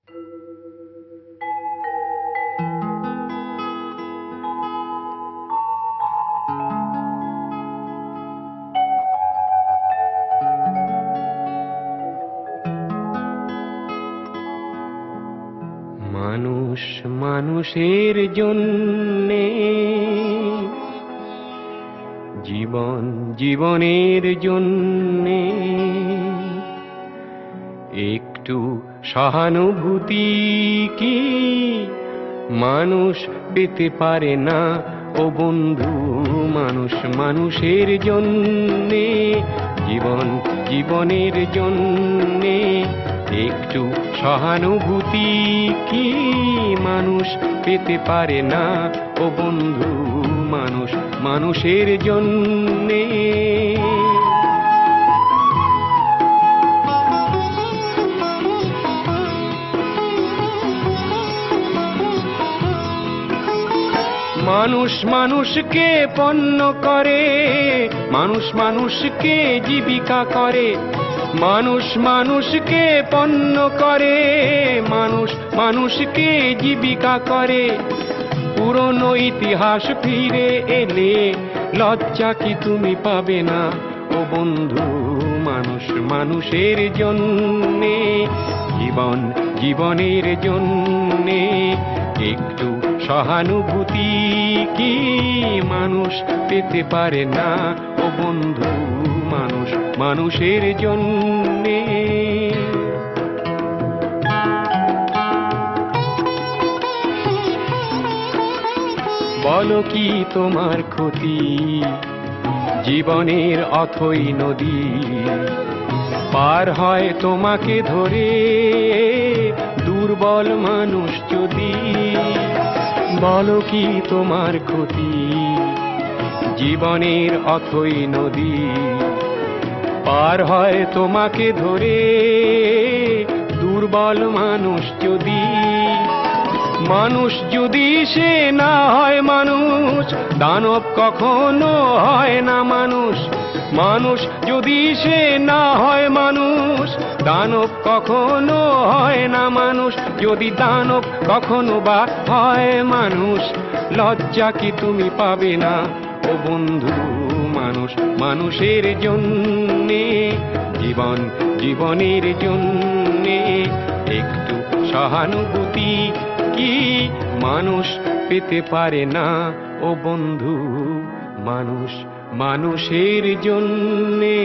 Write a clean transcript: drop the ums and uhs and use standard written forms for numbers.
মানুষ মানুষের জন্যে, জীবন জীবনের জন্যে একটু সহানুভূতি কি মানুষ পেতে পারে না ও বন্ধু? মানুষ মানুষের জন্যে, জীবন জীবনের জন্যে একটু সহানুভূতি কি মানুষ পেতে পারে না ও বন্ধু? মানুষ মানুষের জন্যে। মানুষ মানুষকে পণ্য করে, মানুষ মানুষকে জীবিকা করে, মানুষ মানুষকে পণ্য করে, মানুষ মানুষকে জীবিকা করে। পুরনো ইতিহাস ফিরে এলে লজ্জা কি তুমি পাবে না ও বন্ধু? মানুষ মানুষের জন্যে, জীবন জীবনের জন্যে একটু সহানুভূতি কি মানুষ পেতে পারে না ও বন্ধু? মানুষ মানুষের জন্যে। বলো কি তোমার ক্ষতি জীবনের অথই নদী পার হয় তোমাকে ধরে দুর্বল মানুষ যদি? বলো কি তোমার ক্ষতি জীবনের অথই নদী পার হয় তোমাকে ধরে দুর্বল মানুষ যদি? মানুষ যদি সে না হয় মানুষ, দানব কখনো হয় না মানুষ। মানুষ যদি সে না হয় মানুষ, দানব কখনো হয় না মানুষ। যদি দানব কখনো বা হয় মানুষ, লজ্জা কি তুমি পাবে না ও বন্ধু? মানুষ মানুষের জন্যে, জীবন জীবনের জন্যে একটু সহানুভূতি কি মানুষ পেতে পারে না ও বন্ধু? মানুষ মানুষের জন্যে।